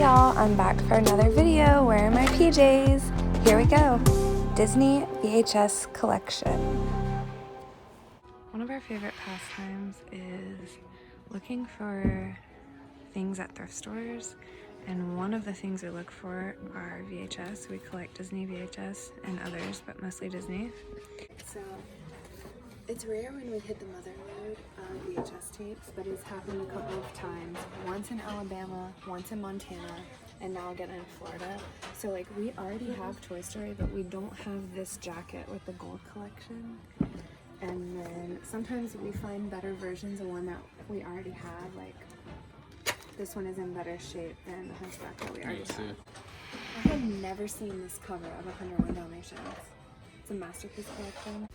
y'all, I'm back for another video wearing my PJs. Here we go. Disney VHS collection. One of our favorite pastimes is looking for things at thrift stores, and one of the things we look for are VHS. We collect Disney VHS and others, but mostly Disney. So it's rare when we hit the mother load of VHS tapes, but it's happened a couple of times. Once in Alabama, once in Montana, and now again in Florida. So like we already have Toy Story, but we don't have this jacket with the gold collection. And then sometimes we find better versions of one that we already have, like this one is in better shape than the Hunchback that we already have. I had never seen this cover of 101 Dalmatians. It's a masterpiece collection.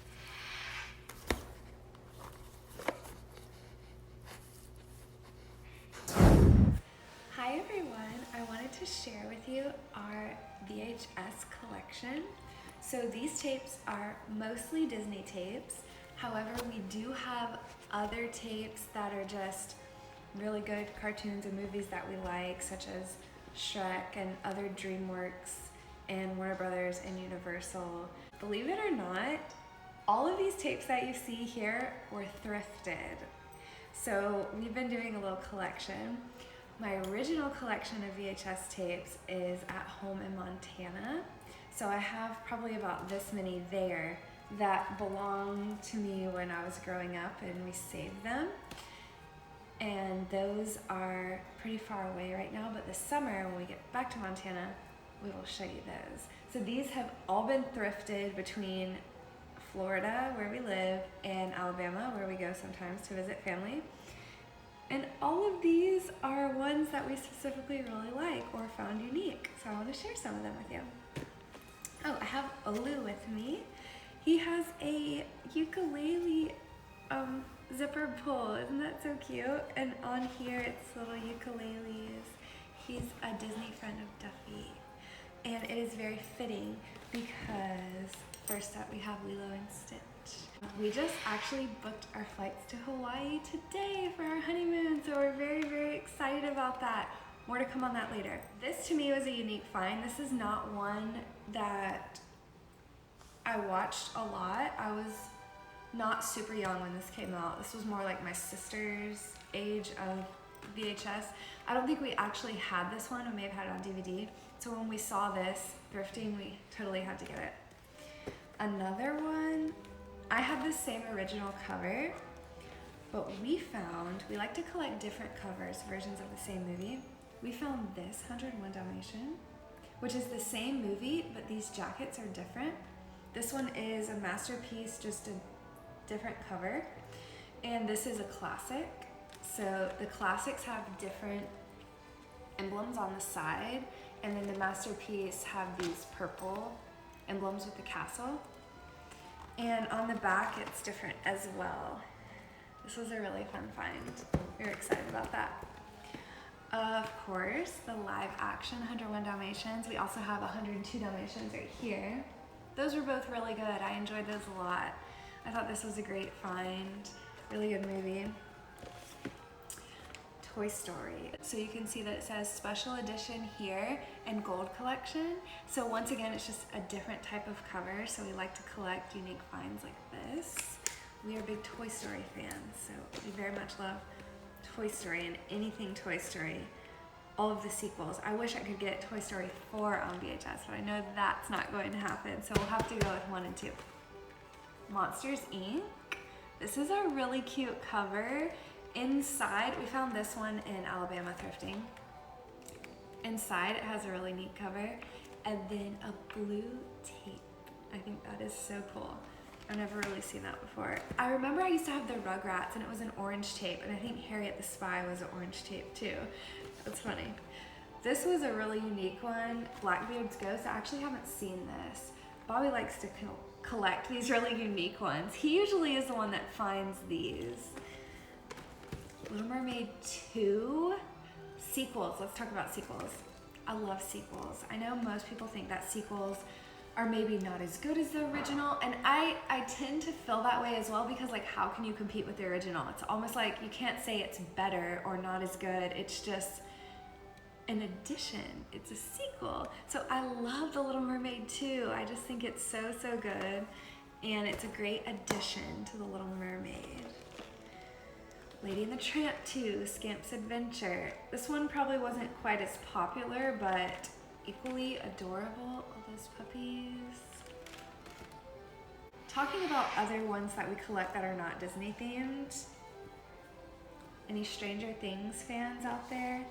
Hi everyone, I wanted to share with you our VHS collection. So these tapes are mostly Disney tapes. However, we do have other tapes that are just really good cartoons and movies that we like, such as Shrek and other DreamWorks and Warner Brothers and Universal. Believe it or not, all of these tapes that you see here were thrifted. So we've been doing a little collection. My original collection of VHS tapes is at home in Montana. So I have probably about this many there that belonged to me when I was growing up, and we saved them. And those are pretty far away right now, but this summer when we get back to Montana, we will show you those. So these have all been thrifted between Florida, where we live, and Alabama, where we go sometimes to visit family. And all of these are ones that we specifically really like or found unique. So I want to share some of them with you. Oh, I have Olu with me. He has a ukulele zipper pull. Isn't that so cute? And on here it's little ukuleles. He's a Disney friend of Duffy. And it is very fitting because first up we have Lilo and Stitch. We just actually booked our flights to Hawaii today for our honeymoon, so we're very, very excited about that. More to come on that later. This to me was a unique find. This is not one that I watched a lot. I was not super young when this came out. This was more like my sister's age of VHS. I don't think we actually had this one. We may have had it on DVD. So when we saw this thrifting, we totally had to get it. Another one, I have the same original cover, but we like to collect different covers, versions of the same movie. We found this 101 Dalmatian, which is the same movie, but these jackets are different. This one is a masterpiece, just a different cover. And this is a classic. So the classics have different emblems on the side, and then the masterpiece have these purple emblems with the castle. And on the back, it's different as well. This was a really fun find. We were excited about that. Of course, the live action 101 Dalmatians. We also have 102 Dalmatians right here. Those were both really good. I enjoyed those a lot. I thought this was a great find. Really good movie. Toy Story. So you can see that it says special edition here and gold collection. So once again, it's just a different type of cover. So we like to collect unique finds like this. We are big Toy Story fans, so we very much love Toy Story and anything Toy Story. All of the sequels. I wish I could get Toy Story 4 on VHS, but I know that's not going to happen. So we'll have to go with 1 and 2. Monsters, Inc. This is a really cute cover. Inside, we found this one in Alabama thrifting. Inside, it has a really neat cover, and then a blue tape. I think that is so cool. I've never really seen that before. I remember I used to have the Rugrats, and it was an orange tape, and I think Harriet the Spy was an orange tape too. That's funny. This was a really unique one, Blackbeard's Ghost. I actually haven't seen this. Bobby likes to collect these really unique ones. He usually is the one that finds these. Little Mermaid 2 sequels. Let's talk about sequels. I love sequels. I know most people think that sequels are maybe not as good as the original, and I tend to feel that way as well, because like, how can you compete with the original? It's almost like you can't say it's better or not as good. It's just an addition. It's a sequel. So I love The Little Mermaid too. I just think it's so, so good. And it's a great addition to The Little Mermaid. Lady and the Tramp 2, Scamp's Adventure. This one probably wasn't quite as popular, but equally adorable. All those puppies. Talking about other ones that we collect that are not Disney themed. Any Stranger Things fans out there?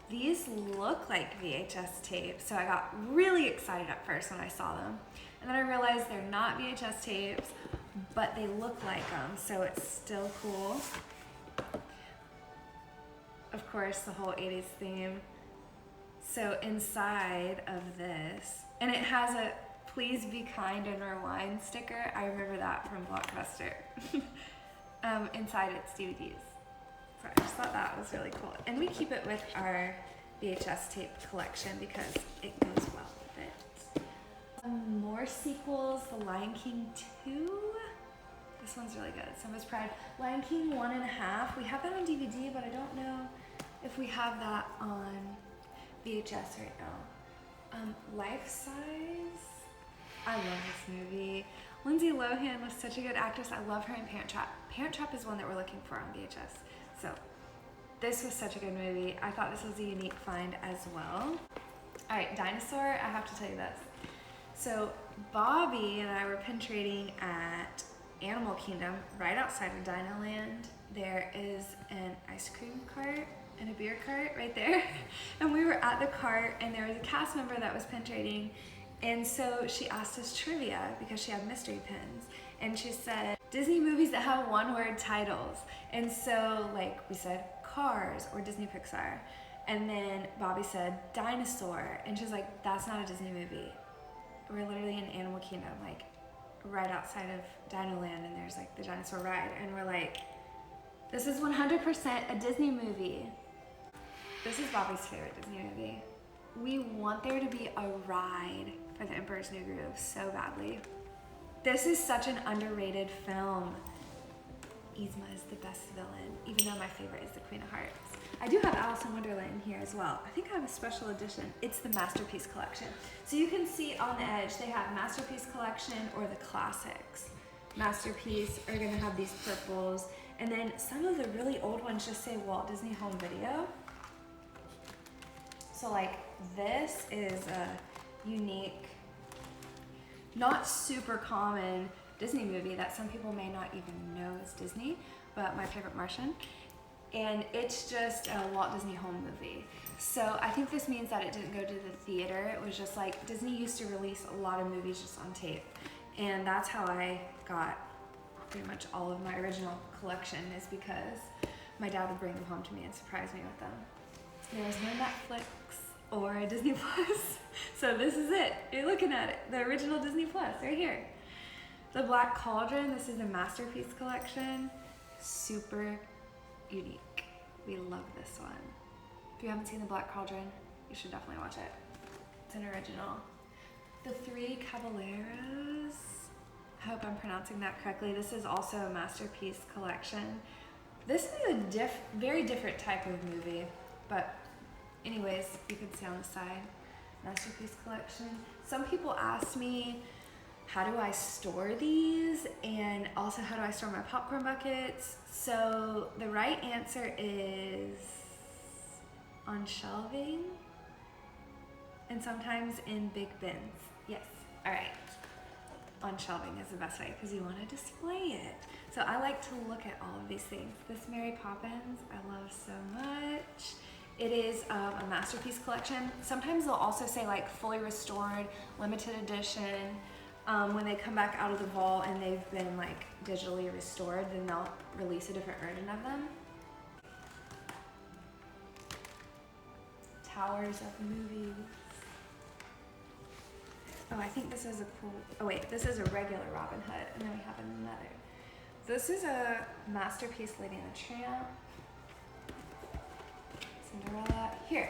These look like VHS tapes, so I got really excited at first when I saw them. And then I realized they're not VHS tapes, but they look like them, so it's still cool. Of course, the whole 80s theme. So inside of this, and it has a Please Be Kind and Rewind sticker. I remember that from Blockbuster. Inside its DVDs. So I just thought that was really cool. And we keep it with our VHS tape collection because it goes well with it. More sequels, The Lion King 2. This one's really good. Simba's Pride. Lion King 1.5. We have that on DVD, but I don't know if we have that on VHS right now. Life Size. I love this movie. Lindsay Lohan was such a good actress. I love her in Parent Trap. Parent Trap is one that we're looking for on VHS. So this was such a good movie. I thought this was a unique find as well. All right, Dinosaur, I have to tell you this. So Bobby and I were pin trading at Animal Kingdom, right outside of Dinoland. There is an ice cream cart and a beer cart right there. And we were at the cart and there was a cast member that was pin trading. And so she asked us trivia because she had mystery pins. And she said, Disney movies that have one-word titles. And so like we said, Cars or Disney Pixar. And then Bobby said, Dinosaur. And she's like, that's not a Disney movie. We're literally in Animal Kingdom, like right outside of Dinoland, and there's like the dinosaur ride. And we're like, this is 100% a Disney movie. This is Bobby's favorite Disney movie. We want there to be a ride for The Emperor's New Groove so badly. This is such an underrated film. Yzma is the best villain, even though my favorite is the Queen of Hearts. I do have Alice in Wonderland here as well. I think I have a special edition. It's the Masterpiece Collection. So you can see on the edge, they have Masterpiece Collection or the classics. Masterpiece are gonna have these purples. And then some of the really old ones just say Walt Disney Home Video. So like this is a unique, not super common Disney movie that some people may not even know is Disney, but My Favorite Martian. And it's just a Walt Disney Home movie. So I think this means that it didn't go to the theater. It was just like, Disney used to release a lot of movies just on tape. And that's how I got pretty much all of my original collection, is because my dad would bring them home to me and surprise me with them. There was no Netflix or a Disney Plus. So this is it. You're looking at it. The original Disney Plus right here. The Black Cauldron, this is a Masterpiece Collection. Super unique. We love this one. If you haven't seen The Black Cauldron, you should definitely watch it. It's an original. The Three Caballeros. I hope I'm pronouncing that correctly. This is also a Masterpiece Collection. This is a very different type of movie, but anyways, you can see on the side, Masterpiece Collection. Some people ask me, how do I store these? And also, how do I store my popcorn buckets? So the right answer is on shelving and sometimes in big bins. Yes, all right. On shelving is the best way because you want to display it. So I like to look at all of these things. This Mary Poppins, I love so much. It is a Masterpiece Collection. Sometimes they'll also say like fully restored, limited edition. When they come back out of the vault and they've been like digitally restored, then they'll release a different version of them. Towers of Movies. Oh, I think this is a cool, oh wait, this is a regular Robin Hood, and then we have another. This is a Masterpiece Lady and the Tramp. Cinderella. Here,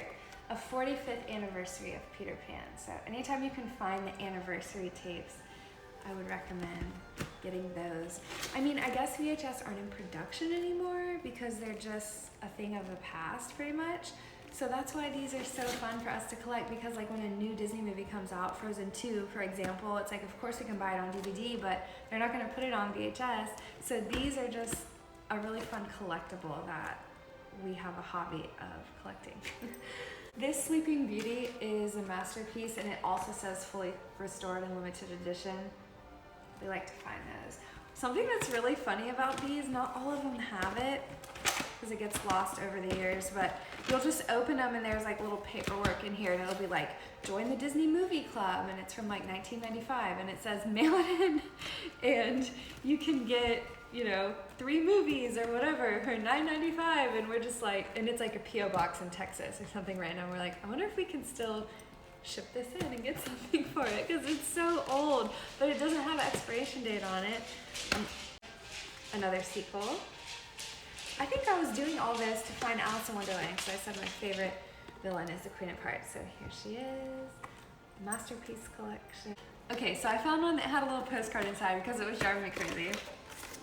a 45th anniversary of Peter Pan. So anytime you can find the anniversary tapes, I would recommend getting those. I mean, I guess VHS aren't in production anymore because they're just a thing of the past pretty much. So that's why these are so fun for us to collect, because like when a new Disney movie comes out, Frozen 2 for example, it's like of course we can buy it on DVD, but they're not going to put it on VHS. So these are just a really fun collectible that we have a hobby of collecting. This Sleeping Beauty is a masterpiece, and it also says fully restored and limited edition. We like to find those. Something that's really funny about these, not all of them have it because it gets lost over the years, but you'll just open them and there's like little paperwork in here, and it'll be like, join the Disney Movie Club, and it's from like 1995, and it says mail it in and you can get, you know, 3 movies or whatever for $9.95, and we're just like, and it's like a P.O. box in Texas or something random. We're like, I wonder if we can still ship this in and get something for it, because it's so old, but it doesn't have an expiration date on it. Another sequel. I think I was doing all this to find Alice in Wonderland, because I said my favorite villain is the Queen of Hearts. So here she is, masterpiece collection. Okay, so I found one that had a little postcard inside because it was driving me crazy.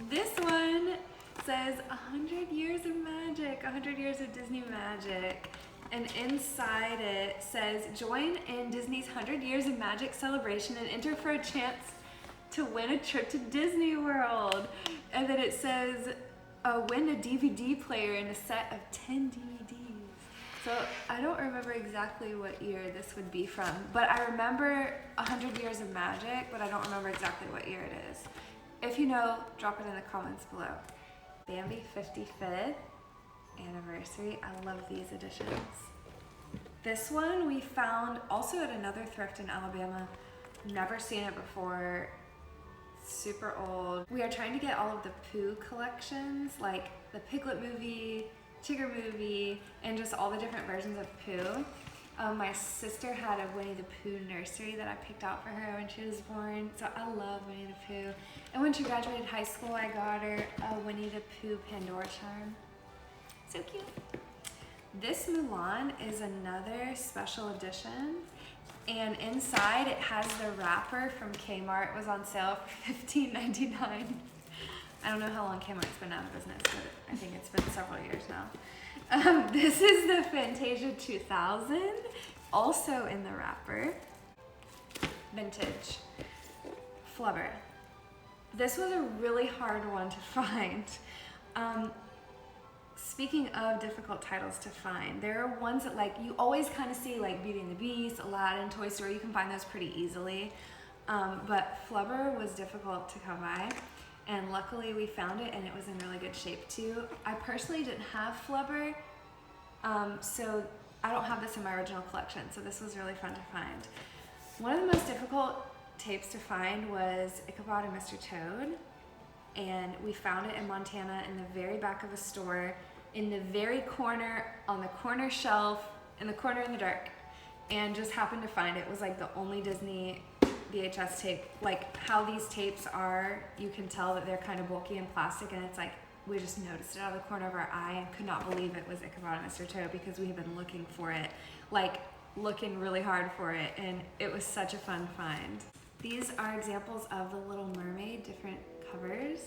This one says 100 years of magic, 100 years of Disney magic. And inside it says, join in Disney's 100 Years of Magic celebration and enter for a chance to win a trip to Disney World. And then it says, win a DVD player and a set of 10 DVDs. So I don't remember exactly what year this would be from, but I remember 100 Years of Magic, but I don't remember exactly what year it is. If you know, drop it in the comments below. Bambi 55th anniversary. I love these editions. This one we found also at another thrift in Alabama. Never seen it before. Super old. We are trying to get all of the Pooh collections, like the Piglet movie, Tigger movie, and just all the different versions of Pooh. My sister had a Winnie the Pooh nursery that I picked out for her when she was born, so I love Winnie the Pooh. And when she graduated high school, I got her a Winnie the Pooh Pandora charm. So cute. This Mulan is another special edition, and inside it has the wrapper from Kmart. It was on sale for $15.99. I don't know how long Kmart's been out of business, but I think it's been several years now. This is the Fantasia 2000, also in the wrapper. Vintage. Flubber. This was a really hard one to find. Speaking of difficult titles to find, there are ones that like you always kind of see, like Beauty and the Beast, Aladdin, Toy Story. You can find those pretty easily, but Flubber was difficult to come by, and luckily we found it, and it was in really good shape too. I personally didn't have Flubber, so I don't have this in my original collection, so this was really fun to find. One of the most difficult tapes to find was Ichabod and Mr. Toad, and we found it in Montana in the very back of a store, in the very corner, on the corner shelf, in the corner in the dark, and just happened to find it. It was like the only Disney VHS tape. Like how these tapes are, you can tell that they're kind of bulky and plastic, and it's like we just noticed it out of the corner of our eye and could not believe it was Ichabod and Mr. Toad, because we had been looking for it, like looking really hard for it, and it was such a fun find. These are examples of the Little Mermaid, different covers.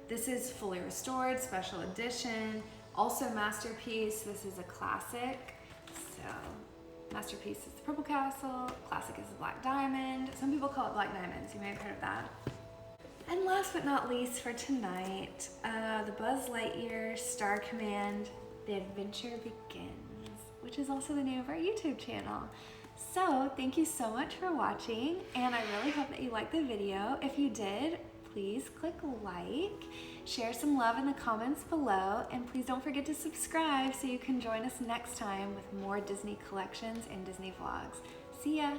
This is fully restored, special edition, also masterpiece. This is a classic. So masterpiece is the Purple Castle, classic is the Black Diamond. Some people call it Black Diamonds, you may have heard of that. And last but not least for tonight, the Buzz Lightyear Star Command, The Adventure Begins, which is also the name of our YouTube channel. So thank you so much for watching, and I really hope that you liked the video. If you did, please click like, share some love in the comments below, and please don't forget to subscribe so you can join us next time with more Disney collections and Disney vlogs. See ya!